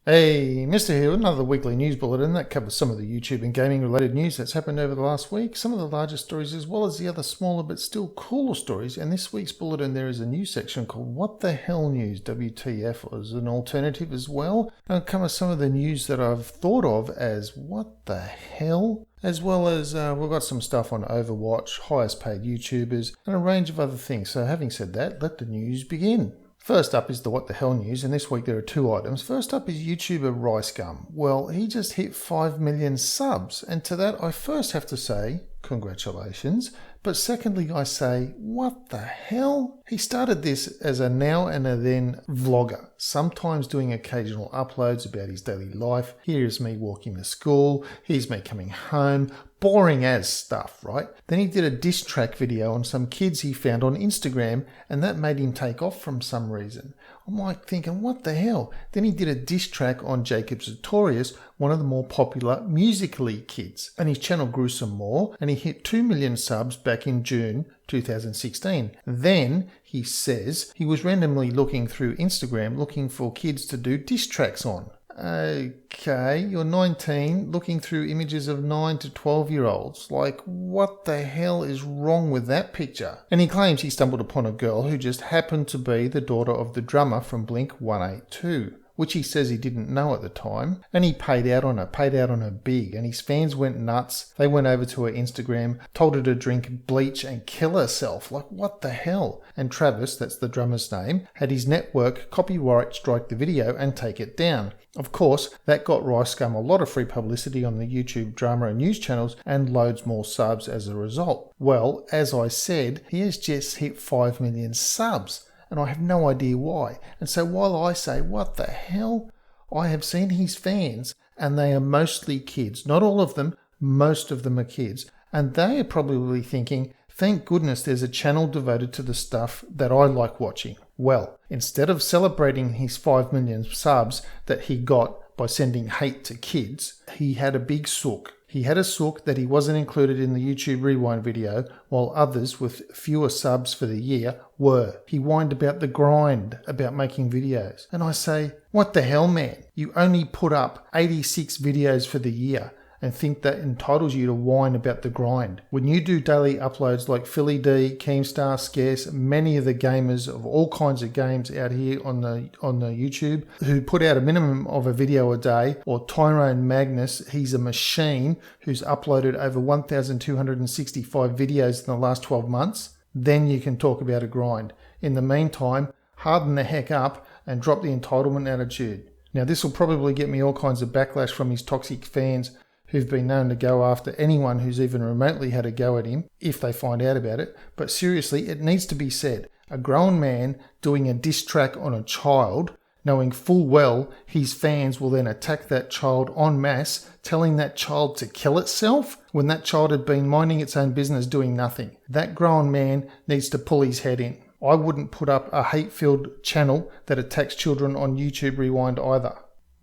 Hey, Mr. here with another weekly news bulletin that covers some of the YouTube and gaming related news that's happened over the last week, some of the larger stories as well as the other smaller but still cooler stories. And this week's bulletin there is a news section called What the Hell News, WTF, as an alternative as well. I'll cover some of the news that I've thought of as what the hell, as well as we've got some stuff on Overwatch, highest paid YouTubers, and a range of other things. So having said that, let the news begin. First up is the What the Hell news, and this week there are two items. First up is YouTuber Ricegum. Well, he just hit 5 million subs, and to that I first have to say, congratulations. But secondly, I say, what the hell? He started this as a now and a then vlogger, sometimes doing occasional uploads about his daily life. Here's me walking to school, here's me coming home, boring as stuff, right? Then he did a diss track video on some kids he found on Instagram, and that made him take off from some reason. I'm like thinking, what the hell? Then he did a diss track on Jacob Sartorius, one of the more popular Musical.ly kids, and his channel grew some more, and he hit 2 million subs back in June 2016. Then he says he was randomly looking through Instagram looking for kids to do diss tracks on. Okay, you're 19, looking through images of 9 to 12-year-olds. Like, what the hell is wrong with that picture? And he claims he stumbled upon a girl who just happened to be the daughter of the drummer from Blink 182, which he says he didn't know at the time, and he paid out on her big, and his fans went nuts. They went over to her Instagram, told her to drink bleach and kill herself. Like, what the hell? And Travis, that's the drummer's name, had his network copyright strike the video and take it down. Of course, that got Ricegum a lot of free publicity on the YouTube drama and news channels and loads more subs as a result. Well, as I said, he has just hit 5 million subs, and I have no idea why. And so while I say, what the hell? I have seen his fans, and they are mostly kids. Not all of them, most of them are kids. And they are probably thinking, thank goodness there's a channel devoted to the stuff that I like watching. Well, instead of celebrating his 5 million subs that he got by sending hate to kids, he had a big sook. He had a sook that he wasn't included in the YouTube Rewind video, while others with fewer subs for the year were. He whined about the grind, about making videos. And I say, what the hell, man? You only put up 86 videos for the year and think that entitles you to whine about the grind. When you do daily uploads like Philly D, Keemstar, Scarce, many of the gamers of all kinds of games out here on the YouTube who put out a minimum of a video a day, or Tyrone Magnus, he's a machine who's uploaded over 1,265 videos in the last 12 months, then you can talk about a grind. In the meantime, harden the heck up and drop the entitlement attitude. Now this will probably get me all kinds of backlash from his toxic fans who've been known to go after anyone who's even remotely had a go at him, if they find out about it. But seriously, it needs to be said. A grown man doing a diss track on a child, knowing full well his fans will then attack that child en masse, telling that child to kill itself, when that child had been minding its own business doing nothing. That grown man needs to pull his head in. I wouldn't put up a hate-filled channel that attacks children on YouTube Rewind either.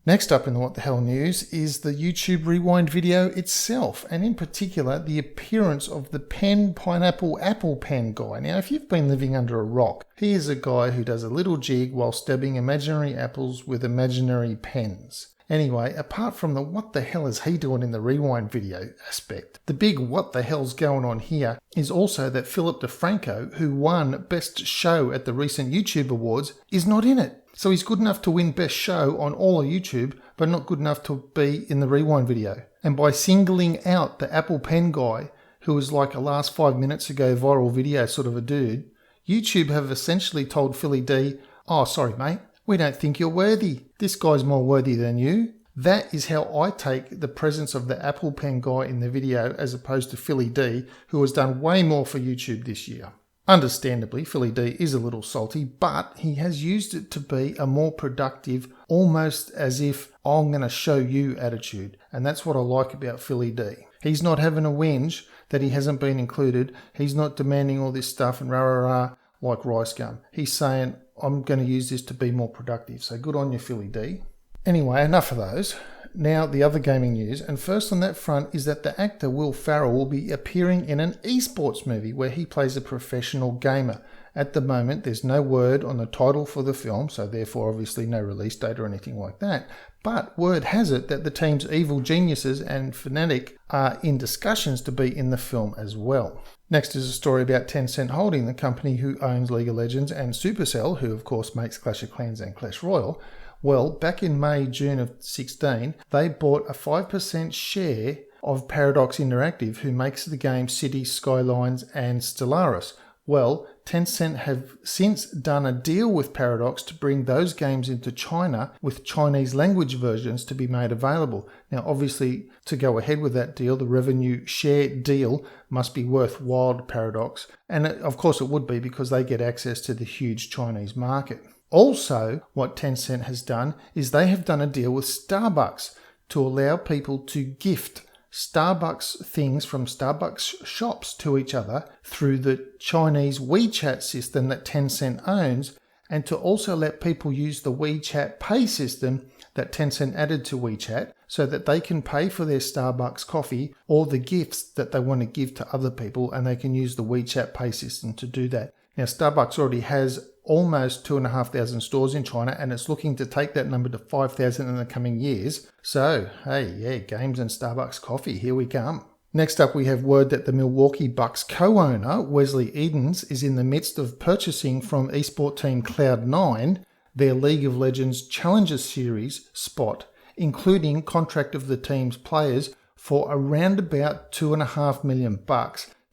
Next up in the What the Hell news is the YouTube Rewind video itself, and in particular the appearance of the pen pineapple apple pen guy. Now if you've been living under a rock, he is a guy who does a little jig while stabbing imaginary apples with imaginary pens. Anyway, apart from the what the hell is he doing in the Rewind video aspect, the big what the hell's going on here is also that Philip DeFranco, who won Best Show at the recent YouTube Awards, is not in it. So he's good enough to win Best Show on all of YouTube, but not good enough to be in the Rewind video. And by singling out the Apple Pen guy, who was like a last 5 minutes ago viral video sort of a dude, YouTube have essentially told Philly D, oh sorry mate, we don't think you're worthy. This guy's more worthy than you. That is how I take the presence of the Apple Pen guy in the video as opposed to Philly D, who has done way more for YouTube this year. Understandably, Philly D is a little salty, but he has used it to be a more productive, almost as if I'm going to show you attitude. And that's what I like about Philly D. He's not having a whinge that he hasn't been included. He's not demanding all this stuff and rah-rah-rah like Ricegum. He's saying, I'm going to use this to be more productive. So good on you, Philly D. Anyway, enough of those. Now the other gaming news, and first on that front is that the actor Will Ferrell will be appearing in an esports movie where he plays a professional gamer, At the moment, there's no word on the title for the film, so therefore obviously no release date or anything like that. But word has it that the team's evil geniuses and Fnatic are in discussions to be in the film as well. Next is a story about Tencent Holding, the company who owns League of Legends, and Supercell, who of course makes Clash of Clans and Clash Royale. Well, back in June of 2016, they bought a 5% share of Paradox Interactive, who makes the games Cities, Skylines and Stellaris. Well, Tencent have since done a deal with Paradox to bring those games into China with Chinese language versions to be made available. Now, obviously, to go ahead with that deal, the revenue share deal must be worthwhile to Paradox. And of course it would be, because they get access to the huge Chinese market. Also, what Tencent has done is they have done a deal with Starbucks to allow people to gift Starbucks things from Starbucks shops to each other through the Chinese WeChat system that Tencent owns, and to also let people use the WeChat Pay system that Tencent added to WeChat so that they can pay for their Starbucks coffee or the gifts that they want to give to other people, and they can use the WeChat Pay system to do that. Now, Starbucks already has almost 2,500 stores in China, and it's looking to take that number to 5,000 in the coming years. So, hey, yeah, games and Starbucks coffee, here we come. Next up, we have word that the Milwaukee Bucks co-owner, Wesley Edens, is in the midst of purchasing from Esport team Cloud9 their League of Legends Challenger Series spot, including contract of the team's players for around about $2.5 million.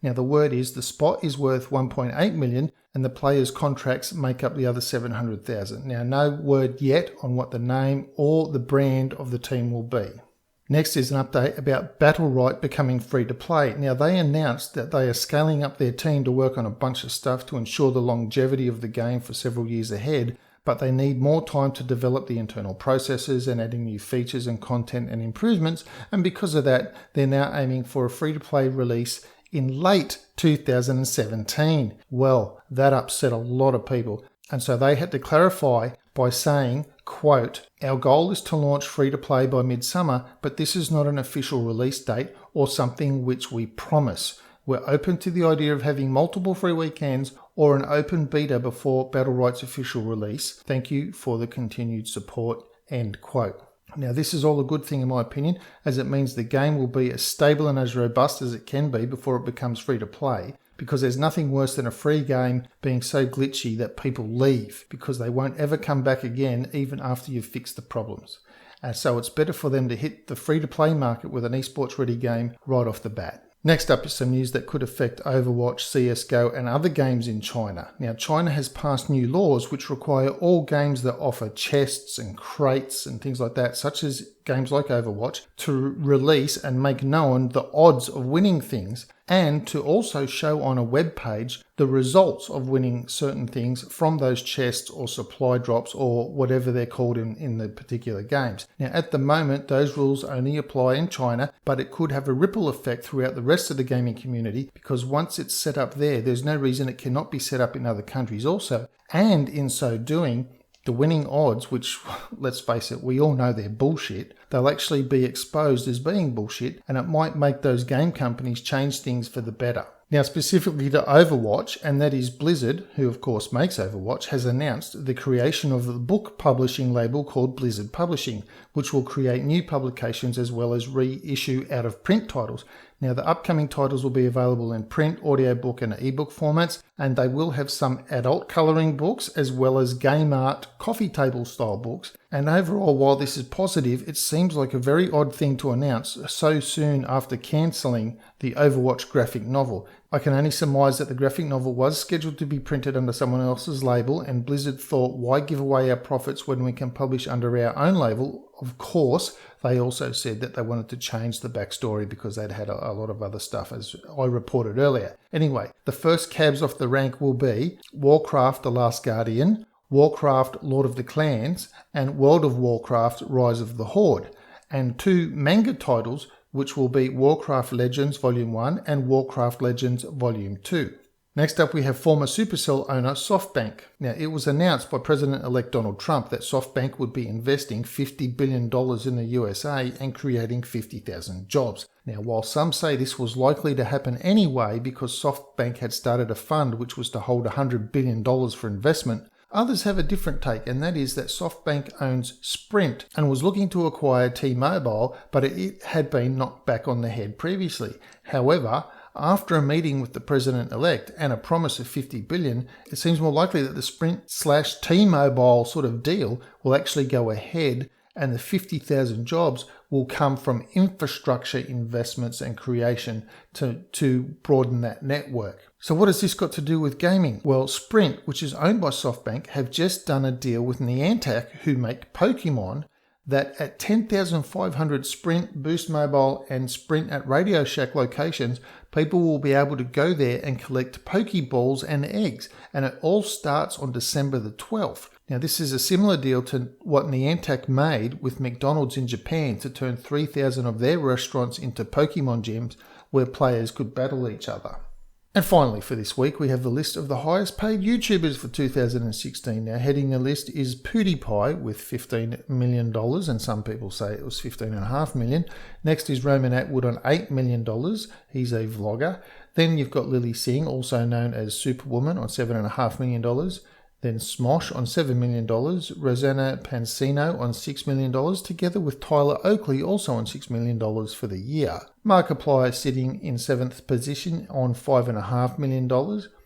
Now, the word is the spot is worth $1.8 million, and the players' contracts make up the other $700,000. Now, no word yet on what the name or the brand of the team will be. Next is an update about Battlerite becoming free to play. Now, they announced that they are scaling up their team to work on a bunch of stuff to ensure the longevity of the game for several years ahead, but they need more time to develop the internal processes and adding new features and content and improvements, and because of that, they're now aiming for a free-to-play release in late 2017. Well, that upset a lot of people, and so they had to clarify by saying, quote, "Our goal is to launch free-to-play by midsummer, but this is not an official release date or something which we promise. We're open to the idea of having multiple free weekends or an open beta before Battlerite's official release. Thank you for the continued support," end quote. Now, this is all a good thing in my opinion, as it means the game will be as stable and as robust as it can be before it becomes free to play, because there's nothing worse than a free game being so glitchy that people leave because they won't ever come back again even after you've fixed the problems. So it's better for them to hit the free to play market with an esports ready game right off the bat. Next up is some news that could affect Overwatch, CSGO and other games in China. Now, China has passed new laws which require all games that offer chests and crates and things like that, such as games like Overwatch, to release and make known the odds of winning things, and to also show on a web page the results of winning certain things from those chests or supply drops or whatever they're called in the particular games. Now, at the moment, those rules only apply in China, but it could have a ripple effect throughout the rest of the gaming community, because once it's set up there, there's no reason it cannot be set up in other countries also. And in so doing, the winning odds, which, let's face it, we all know they're bullshit, they'll actually be exposed as being bullshit, and it might make those game companies change things for the better. Now, specifically to Overwatch, and that is Blizzard, who of course makes Overwatch, has announced the creation of a book publishing label called Blizzard Publishing, which will create new publications as well as reissue out of print titles. Now, the upcoming titles will be available in print, audiobook and ebook formats, and they will have some adult colouring books as well as game art, coffee table style books. And overall, while this is positive, it seems like a very odd thing to announce so soon after cancelling the Overwatch graphic novel. I can only surmise that the graphic novel was scheduled to be printed under someone else's label, and Blizzard thought, why give away our profits when we can publish under our own label? Of course, they also said that they wanted to change the backstory because they'd had a lot of other stuff, as I reported earlier. Anyway, the first cabs off the rank will be Warcraft: The Last Guardian, Warcraft: Lord of the Clans, and World of Warcraft: Rise of the Horde, and two manga titles which will be Warcraft Legends Volume 1 and Warcraft Legends Volume 2. Next up, we have former Supercell owner Softbank. Now, it was announced by President-elect Donald Trump that Softbank would be investing $50 billion in the USA and creating 50,000 jobs. Now, while some say this was likely to happen anyway because Softbank had started a fund which was to hold $100 billion for investment, others have a different take, and that is that Softbank owns Sprint and was looking to acquire T-Mobile, but it had been knocked back on the head previously. However, after a meeting with the president-elect and a promise of $50 billion, it seems more likely that the Sprint/T-Mobile sort of deal will actually go ahead, and the 50,000 jobs will come from infrastructure investments and creation to broaden that network. So what has this got to do with gaming? Well, Sprint, which is owned by Softbank, have just done a deal with Niantic, who make Pokemon, that at 10,500 Sprint, Boost Mobile and Sprint at Radio Shack locations, people will be able to go there and collect Pokeballs and eggs, and it all starts on December the 12th. Now, this is a similar deal to what Niantic made with McDonald's in Japan to turn 3,000 of their restaurants into Pokemon gyms where players could battle each other. And finally, for this week, we have the list of the highest paid YouTubers for 2016. Now, heading the list is PewDiePie with $15 million, and some people say it was $15.5 million. Next is Roman Atwood on $8 million. He's a vlogger. Then you've got Lily Singh, also known as Superwoman, on $7.5 million. Then Smosh on $7 million, Rosanna Pansino on $6 million, together with Tyler Oakley also on $6 million for the year. Markiplier sitting in 7th position on $5.5 million.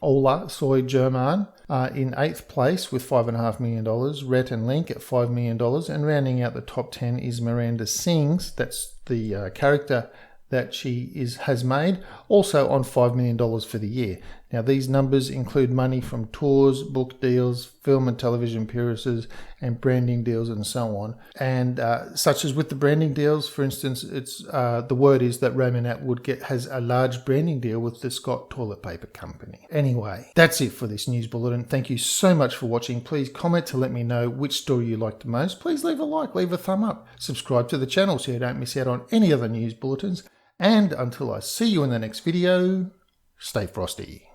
Ola Soy German in 8th place with $5.5 million. Rhett and Link at $5 million. And rounding out the top 10 is Miranda Sings, that's the character that she has made, also on $5 million for the year. Now, these numbers include money from tours, book deals, film and television appearances, and branding deals, and so on. And such as with the branding deals, for instance, it's the word is that Roman Atwood has a large branding deal with the Scott Toilet Paper Company. Anyway, that's it for this news bulletin. Thank you so much for watching. Please comment to let me know which story you liked the most. Please leave a like, leave a thumb up. Subscribe to the channel so you don't miss out on any other news bulletins. And until I see you in the next video, stay frosty.